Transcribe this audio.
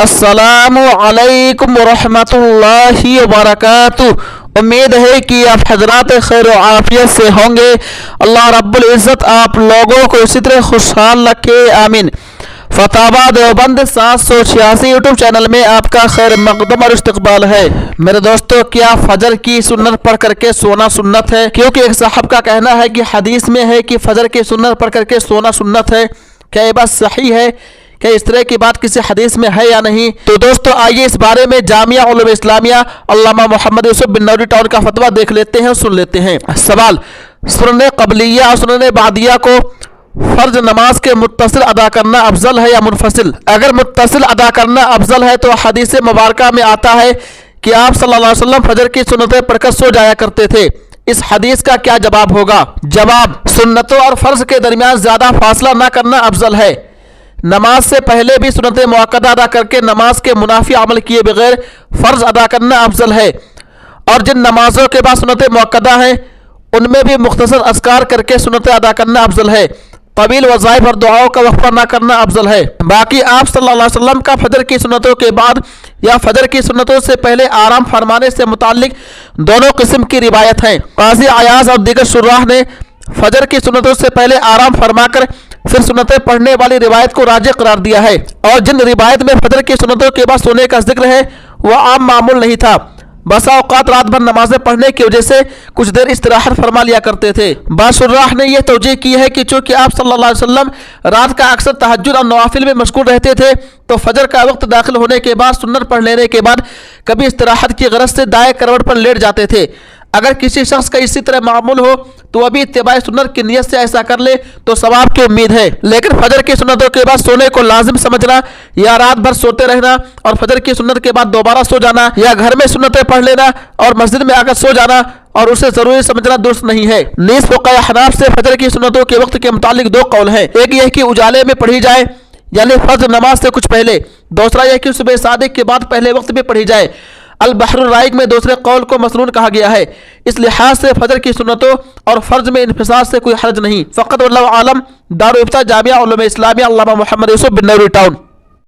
अस्सलाम वालेकुम रहमतुल्लाहि व बरकातुहू। उम्मीद है कि आप हजरात खैर व आफियत से होंगे। अल्लाह रब्बुल इज़्ज़त आप लोगों को इसी तरह खुशहाल रखे, आमीन। फतावा देवबंद 786 यूट्यूब चैनल में आपका खैर मकदम और इस्तकबाल है। मेरे दोस्तों, क्या फजर की सुन्नत पढ़ करके सोना सुन्नत है? क्योंकि एक साहब का कहना है कि हदीस में है कि फजर की सुन्नत पढ़ करके सोना सुन्नत है। क्या ये बात सही है? क्या इस तरह की बात किसी हदीस में है या नहीं? तो दोस्तों, आइए इस बारे में जामिया उलूम इस्लामिया अल्लामा मोहम्मद यूसुफ बिन नौरी टाउन का फतवा देख लेते हैं और सुन लेते हैं। सवाल, सुनने क़ब्लिया और सुनने बादिया को फर्ज नमाज के मुत्तसिल अदा करना अफजल है या मुनफसिल? अगर मुत्तसिल अदा करना अफजल है तो हदीस मुबारका में आता है कि आप सल्लल्लाहु अलैहि वसल्लम फजर की सुन्नतें पढ़कर सो जाया करते थे। इस हदीस का क्या जवाब होगा? जवाब, सुन्नतों और फर्ज के दरमियान ज्यादा फासला न करना अफजल है। नमाज से पहले भी सुन्नत मुअक्कदा अदा करके नमाज के मुनाफी अमल किए बगैर फर्ज अदा करना अफजल है। और जिन नमाजों के बाद सुन्नत मुअक्कदा हैं उनमें भी मुख्तसर अस्कार करके सुन्नत अदा करना अफजल है। तवील वज़ाइफ और दुआओं का वक्फा ना करना अफजल है। बाकी आप सल्लल्लाहु अलैहि वसल्लम का फजर की सुन्नतों के बाद या फजर की सुन्नतों से पहले आराम फरमाने से मुताल्लिक दोनों किस्म की रिवायत हैं। काज़ी अयाज़ और दीगर शुर्राह ने फजर की सुन्नतों से पहले आराम फरमाकर फिर सुन्नतें पढ़ने वाली रिवायत को राजिह करार दिया है। और जिन रिवायत में फजर की सुन्नतों के बाद सोने का जिक्र है वह आम मामूल नहीं था। बसा औकात रात भर नमाजें पढ़ने की वजह से कुछ देर इस्तिराहत फरमा लिया करते थे। बाशुर्राह ने यह तौजीह की है कि चूंकि आप सल्लल्लाहु अलैहि वसल्लम रात का अक्सर तहज्जुद और नवाफिल में मशगूल रहते थे तो फजर का वक्त दाखिल होने के बाद सुन्नत पढ़ लेने के बाद कभी इस्तिराहत की गरज से दाएं करवट पर लेट जाते थे। अगर किसी शख्स का इसी तरह मामूल हो तो अभी इत्तिबाए सुन्नत की नियत से ऐसा कर ले तो सवाब की उम्मीद है। लेकिन फजर की सुन्नतों के बाद सोने को लाजिम समझना या रात भर सोते रहना और फजर की सुन्नत के बाद दोबारा सो जाना या घर में सुन्नतें पढ़ लेना और मस्जिद में आकर सो जाना और उसे जरूरी समझना दुरुस्त नहीं है। नीस फ़ुक़हा हनाफ से फजर की सुन्नतों के वक्त के मुतालिक दो कौल हैं। एक यह कि उजाले में पढ़ी जाए यानी फजर नमाज से कुछ पहले, दूसरा यह कि सुबह सादिक के बाद पहले वक्त में पढ़ी जाए। अल बहरुर राइक में दूसरे कौल को मसनून कहा गया है। इस लिहाज से फजर की सुन्नतों और फर्ज में इन्फिसाल से कोई हर्ज नहीं। फ़क़त वल्लाहु आलम। दारुल इफ्ता जामिया उलूम इस्लामिया अल्लामा मोहम्मद यूसुफ बिन नौरी टाउन।